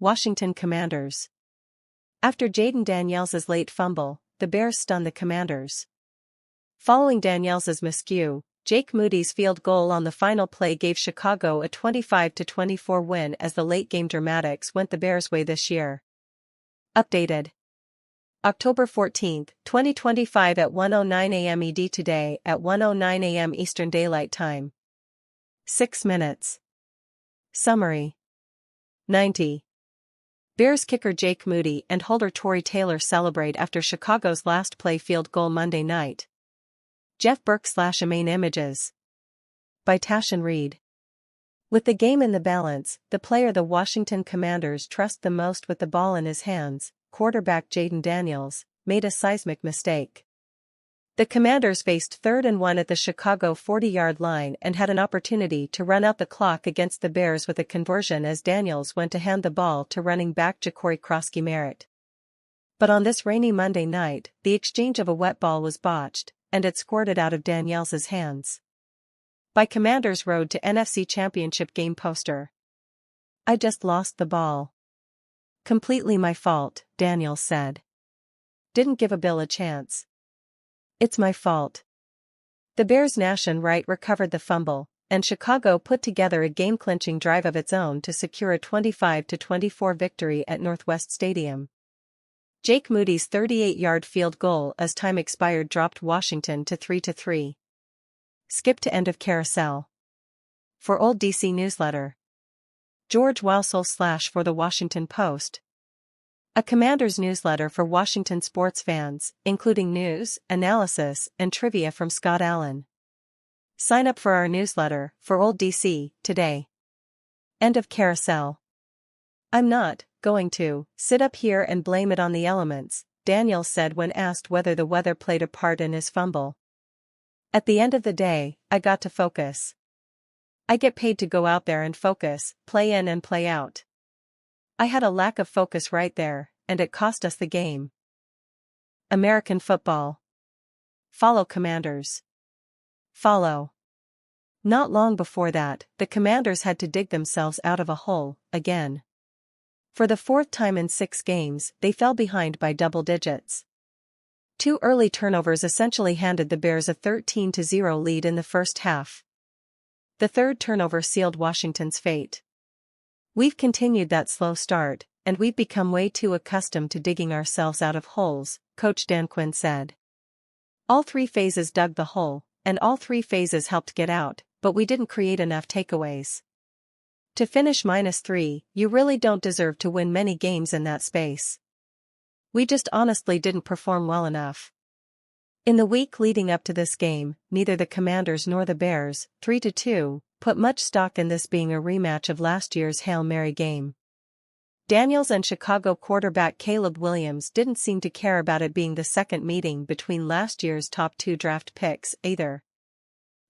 Washington Commanders. After Jayden Daniels' late fumble, the Bears stun the Commanders. Following Daniels' miscue, Jake Moody's field goal on the final play gave Chicago a 25-24 win as the late-game dramatics went the Bears' way this year. Updated. October 14, 2025 at 1:09 a.m. ED. Today at 1:09 a.m. Eastern Daylight Time. 6 minutes. Summary. 90. Bears kicker Jake Moody and holder Tory Taylor celebrate after Chicago's last play field goal Monday night. Jeff Burke/Main Images. By Tashin Reed. With the game in the balance, the player the Washington Commanders trust the most with the ball in his hands, quarterback Jayden Daniels, made a seismic mistake. The Commanders faced 3rd and 1 at the Chicago 40-yard line and had an opportunity to run out the clock against the Bears with a conversion as Daniels went to hand the ball to running back Ja'Cory Krosky-Merritt. But on this rainy Monday night, the exchange of a wet ball was botched, and it squirted out of Daniels' hands. By Commanders Road to NFC Championship game poster. I just lost the ball. Completely my fault, Daniels said. Didn't give a Bill a chance. It's my fault. The Bears' Nation Wright recovered the fumble, and Chicago put together a game-clinching drive of its own to secure a 25-24 victory at Northwest Stadium. Jake Moody's 38-yard field goal as time expired dropped Washington to 3-3. Skip to end of carousel. For Old DC Newsletter. George Wausel / for the Washington Post. A Commanders newsletter for Washington sports fans, including news, analysis, and trivia from Scott Allen. Sign up for our newsletter, for Old DC, today. End of carousel. I'm not going to sit up here and blame it on the elements, Daniels said when asked whether the weather played a part in his fumble. At the end of the day, I got to focus. I get paid to go out there and focus, play in and play out. I had a lack of focus right there, and it cost us the game. American football. Follow Commanders. Follow. Not long before that, the Commanders had to dig themselves out of a hole, again. For the 4th time in 6 games, they fell behind by double digits. 2 early turnovers essentially handed the Bears a 13-0 lead in the first half. The 3rd turnover sealed Washington's fate. We've continued that slow start, and we've become way too accustomed to digging ourselves out of holes, Coach Dan Quinn said. All 3 phases dug the hole, and all 3 phases helped get out, but we didn't create enough takeaways. To finish -3, you really don't deserve to win many games in that space. We just honestly didn't perform well enough. In the week leading up to this game, neither the Commanders nor the Bears, 3-2, put much stock in this being a rematch of last year's Hail Mary game. Daniels and Chicago quarterback Caleb Williams didn't seem to care about it being the second meeting between last year's top 2 draft picks, either.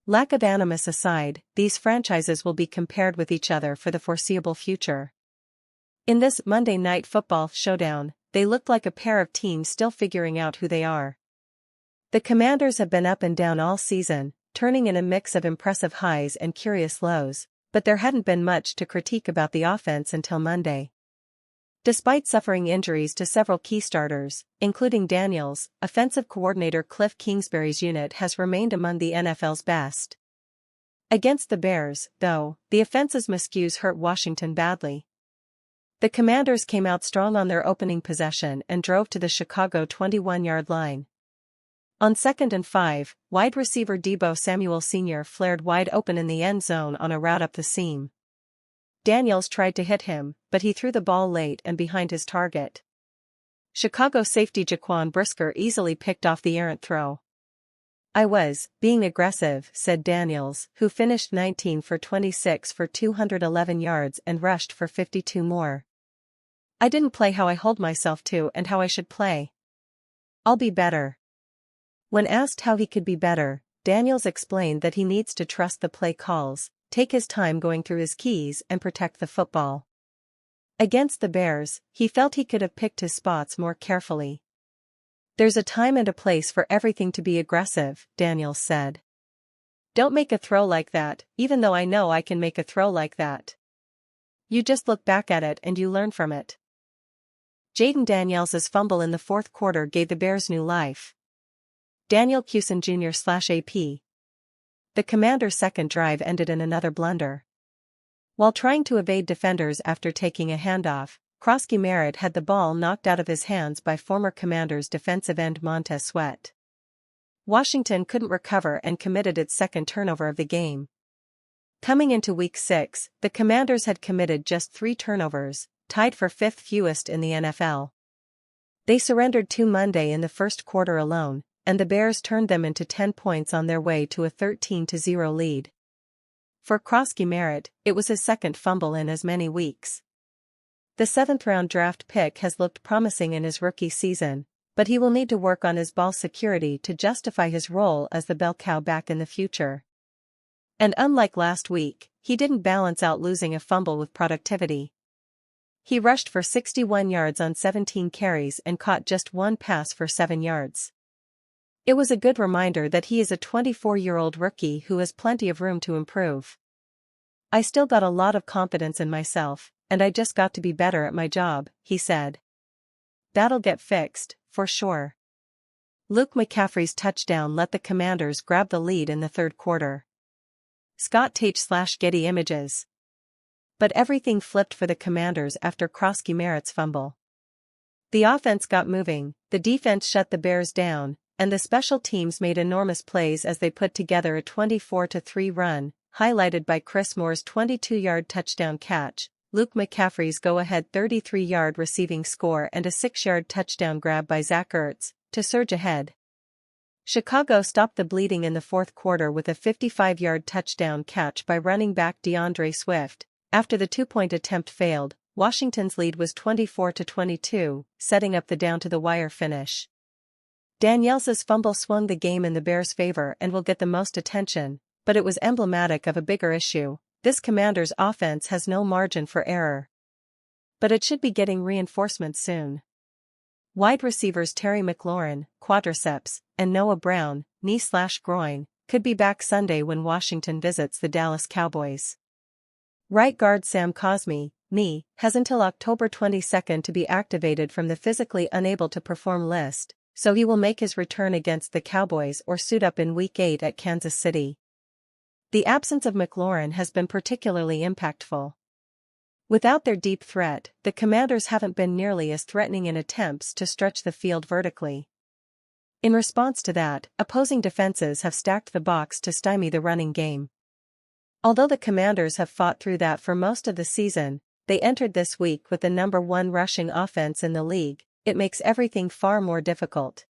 Lack of animus aside, these franchises will be compared with each other for the foreseeable future. In this Monday Night Football showdown, they looked like a pair of teams still figuring out who they are. The Commanders have been up and down all season, turning in a mix of impressive highs and curious lows, but there hadn't been much to critique about the offense until Monday. Despite suffering injuries to several key starters, including Daniels, offensive coordinator Cliff Kingsbury's unit has remained among the NFL's best. Against the Bears, though, the offense's miscues hurt Washington badly. The Commanders came out strong on their opening possession and drove to the Chicago 21-yard line. On 2nd and 5, wide receiver Deebo Samuel Sr. flared wide open in the end zone on a route up the seam. Daniels tried to hit him, but he threw the ball late and behind his target. Chicago safety Jaquan Brisker easily picked off the errant throw. I was being aggressive, said Daniels, who finished 19 for 26 for 211 yards and rushed for 52 more. I didn't play how I hold myself to and how I should play. I'll be better. When asked how he could be better, Daniels explained that he needs to trust the play calls, take his time going through his keys and protect the football. Against the Bears, he felt he could have picked his spots more carefully. There's a time and a place for everything to be aggressive, Daniels said. Don't make a throw like that, even though I know I can make a throw like that. You just look back at it and you learn from it. Jayden Daniels' fumble in the fourth quarter gave the Bears new life. Daniel Cusin Jr./AP. The Commanders' second drive ended in another blunder. While trying to evade defenders after taking a handoff, Krosky Merritt had the ball knocked out of his hands by former Commanders defensive end Montez Sweat. Washington couldn't recover and committed its second turnover of the game. Coming into Week 6, the Commanders had committed just 3 turnovers, tied for 5th fewest in the NFL. They surrendered 2 Monday in the first quarter alone, and the Bears turned them into 10 points on their way to a 13-0 lead. For Krosky Merritt, it was his second fumble in as many weeks. The 7th-round draft pick has looked promising in his rookie season, but he will need to work on his ball security to justify his role as the bell cow back in the future. And unlike last week, he didn't balance out losing a fumble with productivity. He rushed for 61 yards on 17 carries and caught just 1 pass for 7 yards. It was a good reminder that he is a 24-year-old rookie who has plenty of room to improve. I still got a lot of confidence in myself, and I just got to be better at my job, he said. That'll get fixed, for sure. Luke McCaffrey's touchdown let the Commanders grab the lead in the third quarter. Scott Tate/Getty Images. But everything flipped for the Commanders after Krosky Merritt's fumble. The offense got moving, the defense shut the Bears down, and the special teams made enormous plays as they put together a 24-3 run, highlighted by Chris Moore's 22-yard touchdown catch, Luke McCaffrey's go-ahead 33-yard receiving score and a 6-yard touchdown grab by Zach Ertz, to surge ahead. Chicago stopped the bleeding in the fourth quarter with a 55-yard touchdown catch by running back DeAndre Swift. After the 2-point attempt failed, Washington's lead was 24-22, setting up the down-to-the-wire finish. Daniels' fumble swung the game in the Bears' favor and will get the most attention, but it was emblematic of a bigger issue. This Commanders' offense has no margin for error. But it should be getting reinforcements soon. Wide receivers Terry McLaurin, quadriceps, and Noah Brown, knee/groin, could be back Sunday when Washington visits the Dallas Cowboys. Right guard Sam Cosmi, knee, has until October 22 to be activated from the physically unable to perform list, so he will make his return against the Cowboys or suit up in Week 8 at Kansas City. The absence of McLaurin has been particularly impactful. Without their deep threat, the Commanders haven't been nearly as threatening in attempts to stretch the field vertically. In response to that, opposing defenses have stacked the box to stymie the running game. Although the Commanders have fought through that for most of the season, they entered this week with the #1 rushing offense in the league. It makes everything far more difficult.